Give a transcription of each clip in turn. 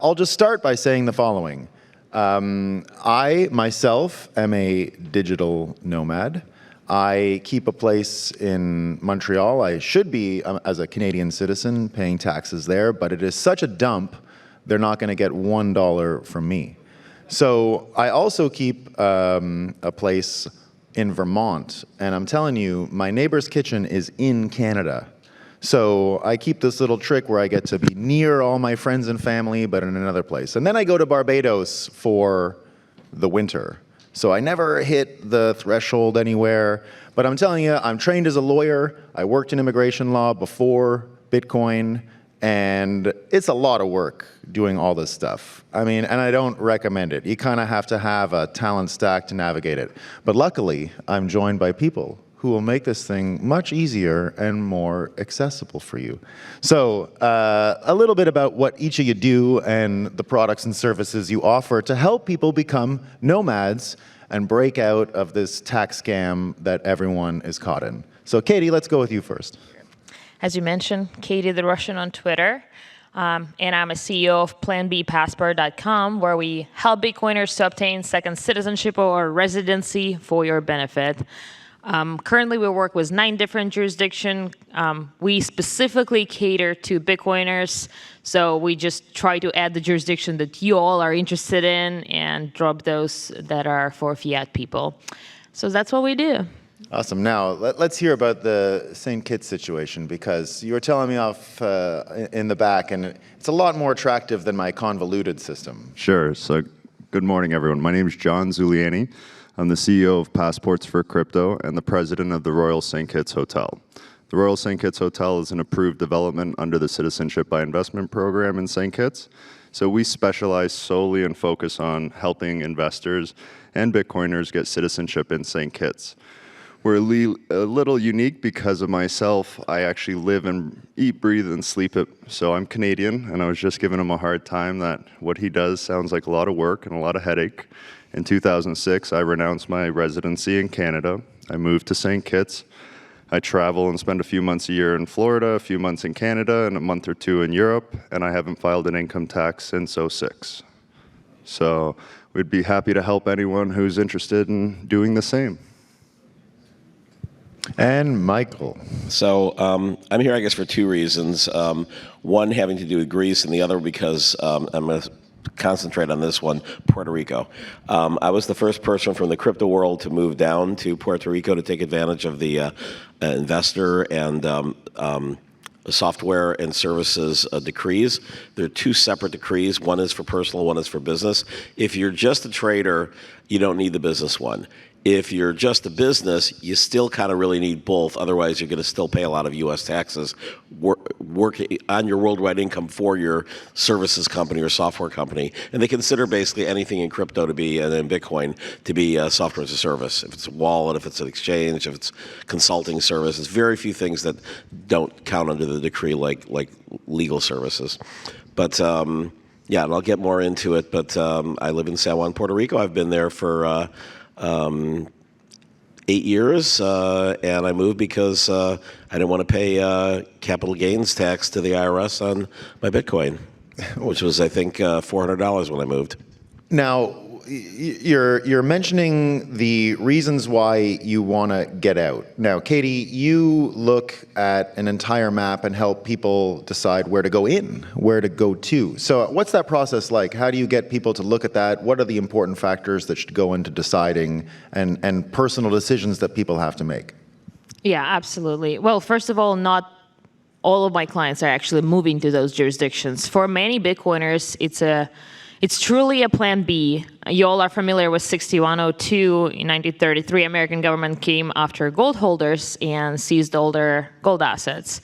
I'll just start by saying the following. I, myself, am a digital nomad. I keep a place in Montreal. I should be, as a Canadian citizen, paying taxes there, but it is such a dump, they're not going to get $1 from me. So I also keep a place in Vermont, and I'm telling you, my neighbor's kitchen is in Canada. So I keep this little trick where I get to be near all my friends and family, but in another place. And then I go to Barbados for the winter. So I never hit the threshold anywhere. But I'm telling you, I'm trained as a lawyer. I worked in immigration law before Bitcoin. And it's a lot of work doing all this stuff. I mean, and I don't recommend it. You kind of have to have a talent stack to navigate it. But luckily, I'm joined by people who will make this thing much easier and more accessible for you. So a little bit about what each of you do and the products and services you offer to help people become nomads and break out of this tax scam that everyone is caught in. So Katie, let's go with you first. As you mentioned, Katie the Russian on Twitter, and I'm a CEO of PlanBPassport.com, where we help Bitcoiners to obtain second citizenship or residency for your benefit. Currently, we work with 9 different jurisdictions. We specifically cater to Bitcoiners, so we just try to add the jurisdiction that you all are interested in and drop those that are for fiat people. So that's what we do. Awesome. Now, let's hear about the St. Kitts situation, because you were telling me off in the back, and it's a lot more attractive than my convoluted system. Sure. So good morning, everyone. My name is John Zuliani. I'm the CEO of Passports for Crypto and the president of the Royal St. Kitts Hotel. The Royal St. Kitts Hotel is an approved development under the Citizenship by Investment program in St. Kitts. So we specialize solely and focus on helping investors and Bitcoiners get citizenship in St. Kitts. We're a little unique because of myself. I actually live and eat, breathe, and sleep it. So I'm Canadian, and I was just giving him a hard time that what he does sounds like a lot of work and a lot of headache. In 2006, I renounced my residency in Canada. I moved to St. Kitts. I travel and spend a few months a year in Florida, a few months in Canada, and a month or 2 in Europe, and I haven't filed an income tax since '06. So we'd be happy to help anyone who's interested in doing the same. And Michael. So I'm here, I guess, for 2 reasons. One having to do with Greece, and the other because I'm going to concentrate on this one, Puerto Rico. I was the first person from the crypto world to move down to Puerto Rico to take advantage of the investor and software and services decrees. There are 2 separate decrees. One is for personal, one is for business. If you're just a trader, you don't need the business one. If you're just a business, you still kind of really need both. Otherwise, you're going to still pay a lot of U.S. taxes work on your worldwide income for your services company or software company. And they consider basically anything in crypto to be, and in Bitcoin, to be software as a service. If it's a wallet, if it's an exchange, if it's consulting services, very few things that don't count under the decree like legal services. But yeah, and I'll get more into it. But I live in San Juan, Puerto Rico. I've been there for 8 years, and I moved because I didn't want to pay capital gains tax to the IRS on my Bitcoin, which was, I think, $400 when I moved. Now, you're mentioning the reasons why you want to get out. Now, Katie, you look at an entire map and help people decide where to go in, where to go to. So what's that process like? How do you get people to look at that? What are the important factors that should go into deciding and personal decisions that people have to make? Yeah, absolutely. Well, first of all, not all of my clients are actually moving to those jurisdictions. For many Bitcoiners, it's truly a plan B. You all are familiar with 6102 in 1933. American government came after gold holders and seized all their gold assets.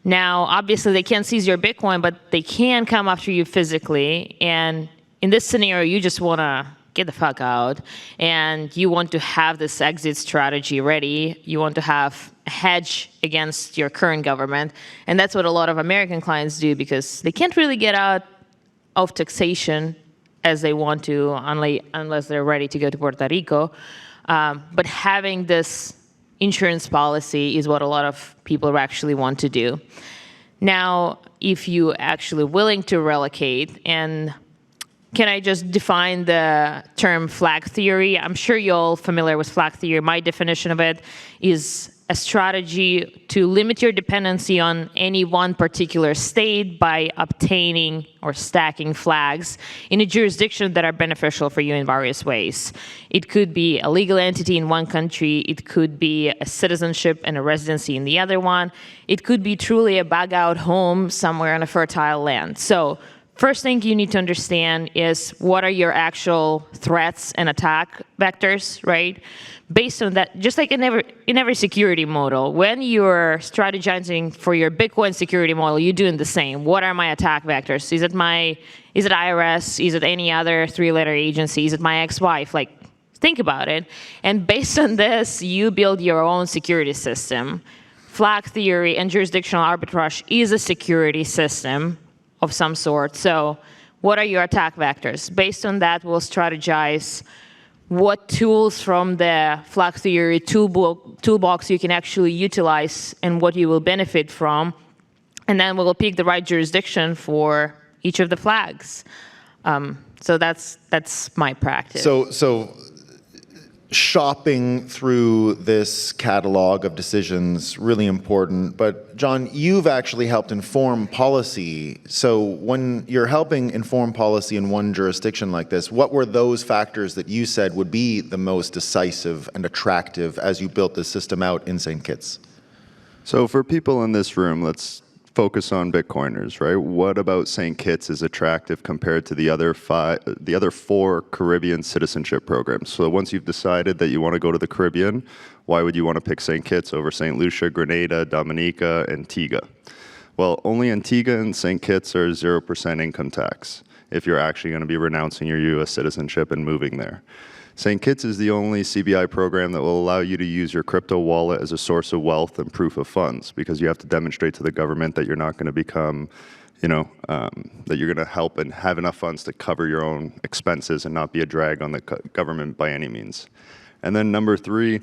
Now, obviously, they can't seize your Bitcoin, but they can come after you physically. And in this scenario, you just want to get the fuck out. And you want to have this exit strategy ready. You want to have a hedge against your current government. And that's what a lot of American clients do, because they can't really get out of taxation as they want to, unless they're ready to go to Puerto Rico. But having this insurance policy is what a lot of people actually want to do. Now, if you actually willing to relocate, and can I just define the term flag theory? I'm sure you're all familiar with flag theory. My definition of it is a strategy to limit your dependency on any one particular state by obtaining or stacking flags in a jurisdiction that are beneficial for you in various ways. It could be a legal entity in one country. It could be a citizenship and a residency in the other one. It could be truly a bug-out home somewhere on a fertile land. So first thing you need to understand is what are your actual threats and attack vectors, right? Based on that, just like in every security model, when you're strategizing for your Bitcoin security model, you're doing the same. What are my attack vectors? Is it IRS? Is it any other three-letter agency? Is it my ex-wife? Like, think about it. And based on this, you build your own security system. Flag theory and jurisdictional arbitrage is a security system of some sort. So what are your attack vectors? Based on that, we'll strategize what tools from the flag theory toolbox you can actually utilize and what you will benefit from. And then we'll pick the right jurisdiction for each of the flags. So that's my practice. So shopping through this catalog of decisions, really important. But John, you've actually helped inform policy. So when you're helping inform policy in one jurisdiction like this, what were those factors that you said would be the most decisive and attractive as you built this system out in St. Kitts? So for people in this room, let's focus on Bitcoiners, right? What about St. Kitts is attractive compared to the other four Caribbean citizenship programs? So once you've decided that you want to go to the Caribbean, why would you want to pick St. Kitts over St. Lucia, Grenada, Dominica, Antigua? Well, only Antigua and St. Kitts are 0% income tax if you're actually going to be renouncing your U.S. citizenship and moving there. St. Kitts is the only CBI program that will allow you to use your crypto wallet as a source of wealth and proof of funds, because you have to demonstrate to the government that you're not going to become, that you're going to help and have enough funds to cover your own expenses and not be a drag on the government by any means. And then number 3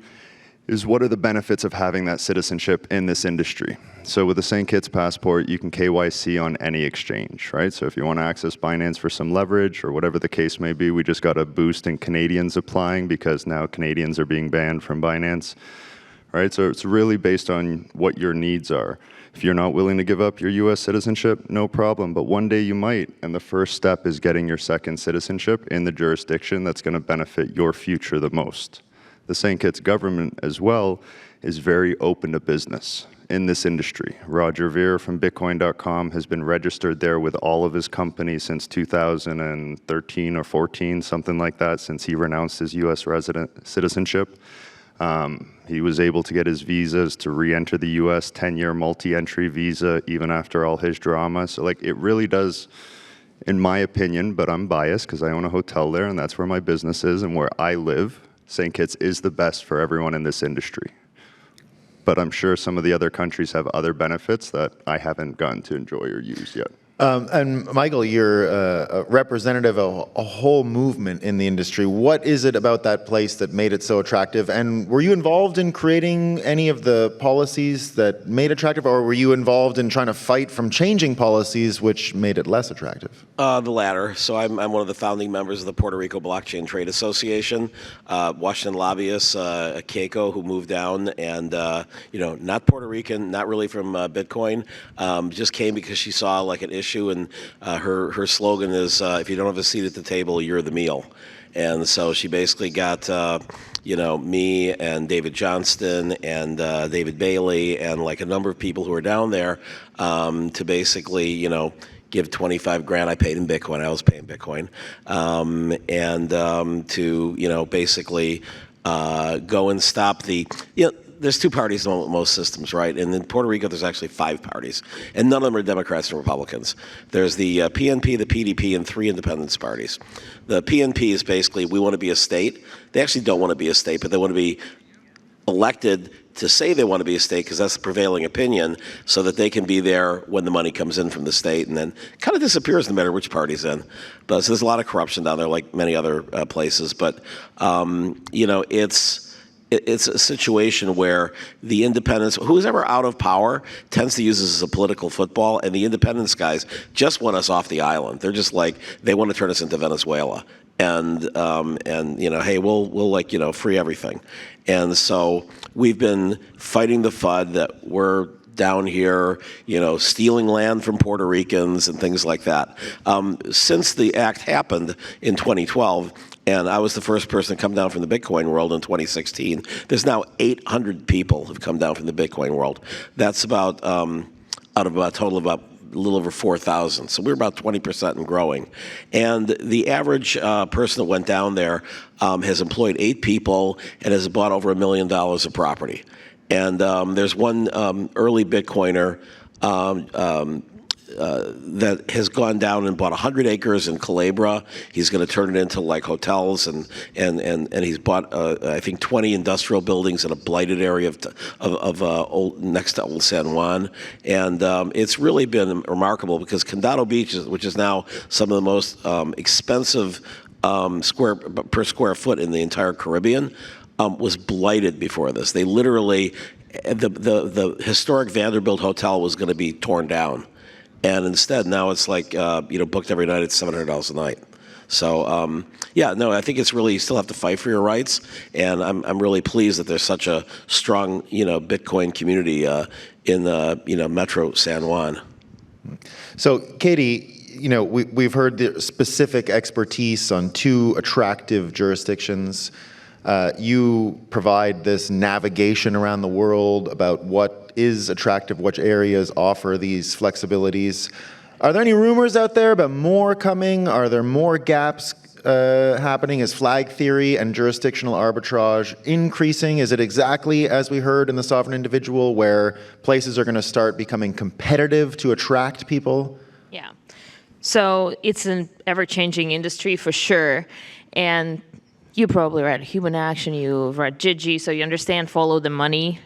is what are the benefits of having that citizenship in this industry? So with the St. Kitts passport, you can KYC on any exchange, right? So if you want to access Binance for some leverage or whatever the case may be, we just got a boost in Canadians applying because now Canadians are being banned from Binance, right? So it's really based on what your needs are. If you're not willing to give up your US citizenship, no problem, but one day you might. And the first step is getting your second citizenship in the jurisdiction that's going to benefit your future the most. The St. Kitts government as well is very open to business in this industry. Roger Ver from Bitcoin.com has been registered there with all of his companies since 2013 or 14, something like that, since he renounced his US citizenship. He was able to get his visas to re-enter the US, 10-year multi-entry visa, even after all his drama. So like it really does, in my opinion, but I'm biased because I own a hotel there and that's where my business is and where I live. St. Kitts is the best for everyone in this industry. But I'm sure some of the other countries have other benefits that I haven't gotten to enjoy or use yet. And Michael, you're a representative of a whole movement in the industry. What is it about that place that made it so attractive? And were you involved in creating any of the policies that made it attractive, or were you involved in trying to fight from changing policies which made it less attractive? The latter. So I'm one of the founding members of the Puerto Rico Blockchain Trade Association. Washington lobbyist Keiko, who moved down, and not Puerto Rican, not really from Bitcoin, just came because she saw like an issue, and her slogan is, if you don't have a seat at the table, you're the meal. And so she basically got, me and David Johnston and David Bailey and like a number of people who are down there to basically, give 25 grand. I paid in Bitcoin. I was paying Bitcoin. To basically go and stop the, there's two parties in most systems, right? And in Puerto Rico, there's actually 5 parties, and none of them are Democrats and Republicans. There's the PNP, the PDP, and 3 independence parties. The PNP is basically, we want to be a state. They actually don't want to be a state, but they want to be elected to say they want to be a state because that's the prevailing opinion, so that they can be there when the money comes in from the state and then kind of disappears no matter which party's in. But so there's a lot of corruption down there, like many other places. But, it's a situation where the independents, who's ever out of power, tends to use this as a political football, and the independence guys just want us off the island. They're just like, they want to turn us into Venezuela. And hey, we'll free everything. And so we've been fighting the FUD that we're down here, stealing land from Puerto Ricans and things like that. Since the act happened in 2012, and I was the first person to come down from the Bitcoin world in 2016, there's now 800 people who've come down from the Bitcoin world. That's about, out of a total of about a little over 4,000. So we're about 20% and growing. And the average person that went down there has employed 8 people and has bought over $1 million of property. And there's one early Bitcoiner that has gone down and bought 100 acres in Calabria. He's going to turn it into like hotels, and he's bought I think 20 industrial buildings in a blighted area of next to Old San Juan. And it's really been remarkable because Condado Beach, which is now some of the most expensive per square foot in the entire Caribbean, was blighted before this. They literally, the historic Vanderbilt Hotel was going to be torn down. And instead, now it's like, booked every night at $700 a night. So, I think it's really, you still have to fight for your rights. And I'm really pleased that there's such a strong, Bitcoin community in Metro San Juan. So, Katie, we've heard the specific expertise on 2 attractive jurisdictions. You provide this navigation around the world about what is attractive, which areas offer these flexibilities. Are there any rumors out there about more coming? Are there more gaps happening? Is flag theory and jurisdictional arbitrage increasing? Is it exactly as we heard in the sovereign individual, where places are going to start becoming competitive to attract people? Yeah. So it's an ever-changing industry for sure. And you probably read Human Action, you've read Gigi, so you understand follow the money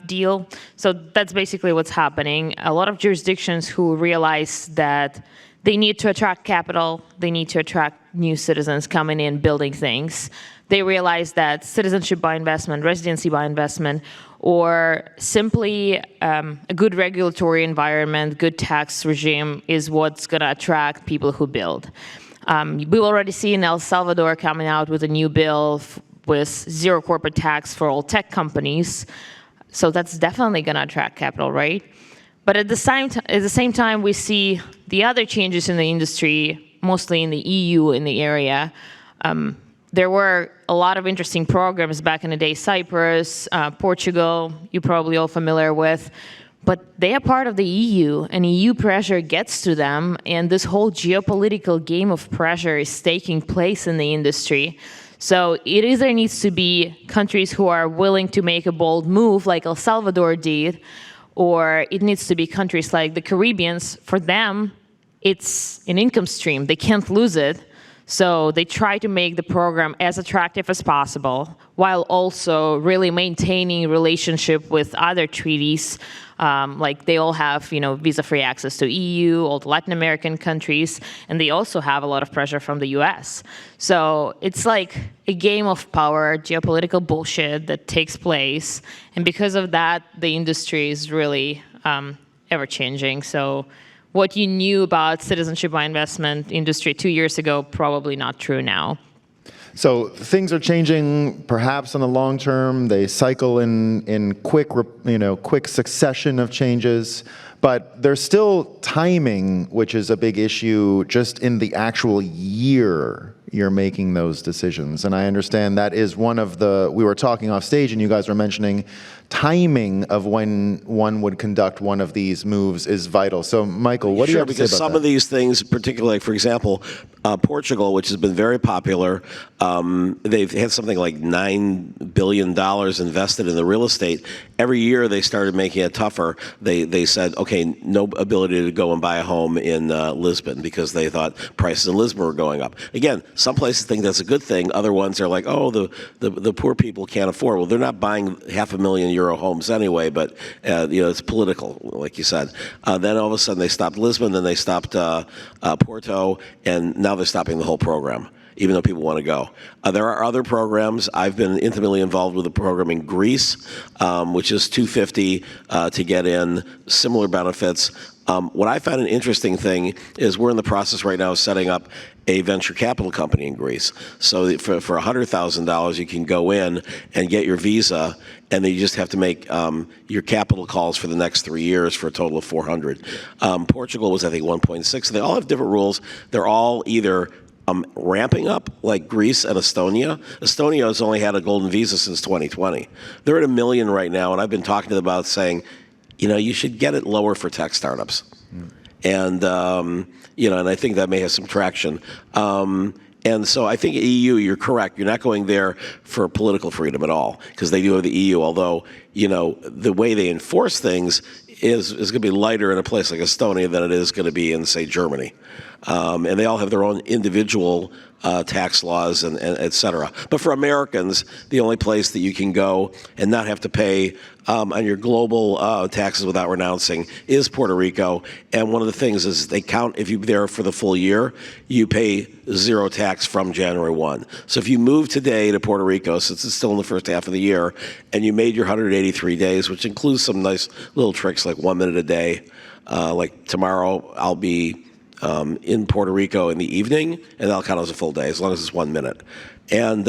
deal. So that's basically what's happening. A lot of jurisdictions who realize that they need to attract capital, they need to attract new citizens coming in, building things. They realize that citizenship by investment, residency by investment, or simply a good regulatory environment, good tax regime is what's going to attract people who build. We've already seen El Salvador coming out with a new bill with zero corporate tax for all tech companies. So that's definitely going to attract capital, right? But at the same time, we see the other changes in the industry, mostly in the EU in the area. There were a lot of interesting programs back in the day, Cyprus, Portugal, you're probably all familiar with. But they are part of the EU, and EU pressure gets to them, and this whole geopolitical game of pressure is taking place in the industry. So it either needs to be countries who are willing to make a bold move, like El Salvador did, or it needs to be countries like the Caribbeans. For them, it's an income stream. They can't lose it. So they try to make the program as attractive as possible, while also really maintaining relationship with other treaties. Like they all have, visa-free access to EU, all the Latin American countries, and they also have a lot of pressure from the US. So it's like a game of power, geopolitical bullshit that takes place. And because of that, the industry is really ever-changing. So what you knew about citizenship by investment industry 2 years ago, probably not true now. So things are changing, perhaps in the long term. They cycle in quick succession of changes, but there's still timing, which is a big issue just in the actual year you're making those decisions. And I understand that is one of we were talking off stage and you guys were mentioning timing of when one would conduct one of these moves is vital. So Michael, what do you have to say about that? Because some of these things, particularly, for example, Portugal, which has been very popular, they've had something like $9 billion invested in the real estate. Every year they started making it tougher. They said, okay, no ability to go and buy a home in Lisbon because they thought prices in Lisbon were going up. Again, some places think that's a good thing. Other ones are like, oh, the poor people can't afford. Well, they're not buying €500,000 homes anyway, but it's political, like you said. Then all of a sudden they stopped Lisbon, then they stopped Porto, and now they're stopping the whole program. even though people want to go. There are other programs. I've been intimately involved with a program in Greece, which is $250 to get in, similar benefits. What I found an interesting thing is we're in the process right now of setting up a venture capital company in Greece. So for $100,000, you can go in and get your visa, and then you just have to make your capital calls for the next 3 years for a total of 400. Portugal was, I think, 1.6. So they all have different rules. They're all either ramping up, like Greece and Estonia. Estonia has only had a golden visa since 2020. They're at 1 million right now, and I've been talking to them about saying, you should get it lower for tech startups. And, and I think that may have some traction. And so I think EU, you're correct. You're not going there for political freedom at all, because they do have the EU, although, the way they enforce things is going to be lighter in a place like Estonia than it is going to be in, say, Germany. And they all have their own individual tax laws and et cetera. But for Americans, the only place that you can go and not have to pay on your global taxes without renouncing is Puerto Rico. And one of the things is they count, if you're there for the full year, you pay zero tax from January 1. So if you move today to Puerto Rico, since it's still in the first half of the year, and you made your 183 days, which includes some nice little tricks like 1 minute a day, like tomorrow I'll be in Puerto Rico in the evening, and that'll count as a full day, as long as it's 1 minute. And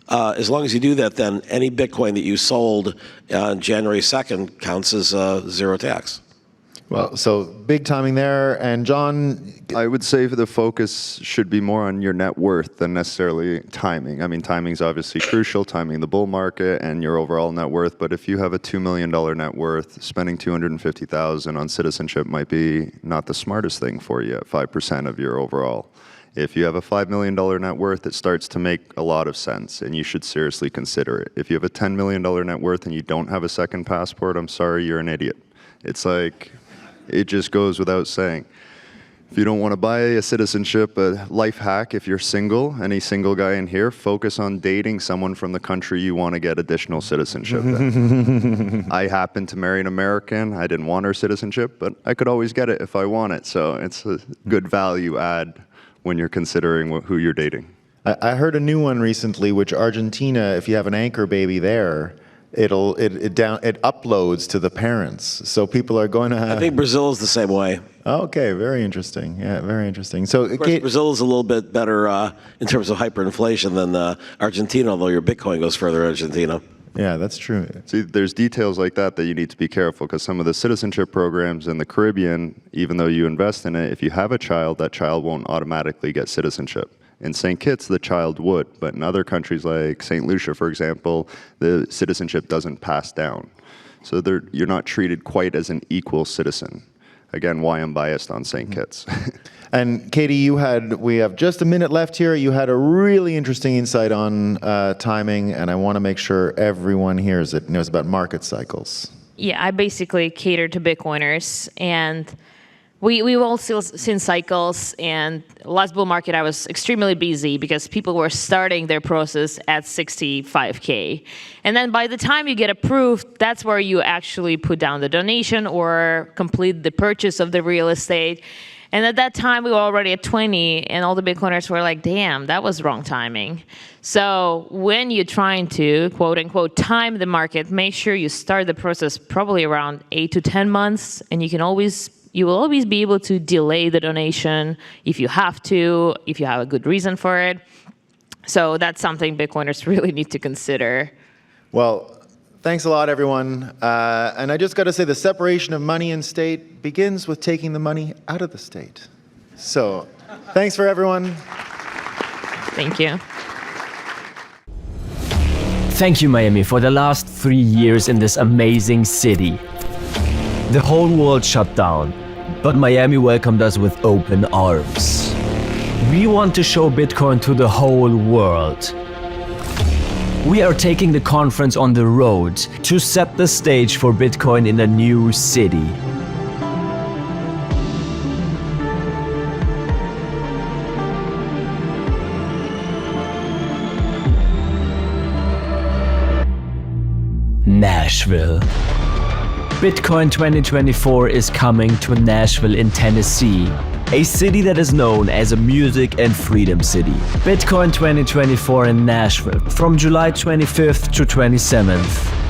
as long as you do that, then any Bitcoin that you sold on January 2nd counts as zero tax. Well, so big timing there. And John? I would say the focus should be more on your net worth than necessarily timing. I mean, timing's obviously crucial, timing the bull market and your overall net worth. But if you have a $2 million net worth, spending $250,000 on citizenship might be not the smartest thing for you at 5% of your overall. If you have a $5 million net worth, it starts to make a lot of sense, and you should seriously consider it. If you have a $10 million net worth and you don't have a second passport, I'm sorry, you're an idiot. It's like, it just goes without saying. If you don't want to buy a citizenship, a life hack, if you're single, any single guy in here, focus on dating someone from the country you want to get additional citizenship in. I happened to marry an American. I didn't want her citizenship, but I could always get it if I want it. So it's a good value add when you're considering who you're dating. I heard a new one recently, which Argentina, if you have an anchor baby there, it uploads to the parents. So people are going to have... I think Brazil is the same way. Okay, very interesting. Yeah, very interesting. So of course, Brazil is a little bit better in terms of hyperinflation than Argentina, although your Bitcoin goes further Argentina. Yeah, that's true. See, there's details like that you need to be careful, because some of the citizenship programs in the Caribbean, even though you invest in it, if you have a child, that child won't automatically get citizenship. In St. Kitts, the child would, but in other countries like St. Lucia, for example, the citizenship doesn't pass down. So you're not treated quite as an equal citizen. Again, why I'm biased on St. Kitts. And Katie, we have just a minute left here. You had a really interesting insight on timing, and I want to make sure everyone hears it, knows about market cycles. Yeah, I basically cater to Bitcoiners, and we've all seen cycles. And last bull market, I was extremely busy because people were starting their process at 65K. And then by the time you get approved, that's where you actually put down the donation or complete the purchase of the real estate. And at that time, we were already at 20, and all the Bitcoiners were like, damn, that was wrong timing. So when you're trying to, quote unquote, time the market, make sure you start the process probably around 8 to 10 months, and you will always be able to delay the donation if you have to, if you have a good reason for it. So that's something Bitcoiners really need to consider. Well, thanks a lot, everyone. And I just got to say, the separation of money and state begins with taking the money out of the state. So thanks for everyone. Thank you. Thank you, Miami, for the last 3 years in this amazing city. The whole world shut down, but Miami welcomed us with open arms. We want to show Bitcoin to the whole world. We are taking the conference on the road to set the stage for Bitcoin in a new city. Nashville. Bitcoin 2024 is coming to Nashville in Tennessee. A city that is known as a music and freedom city. Bitcoin 2024 in Nashville from July 25th to 27th.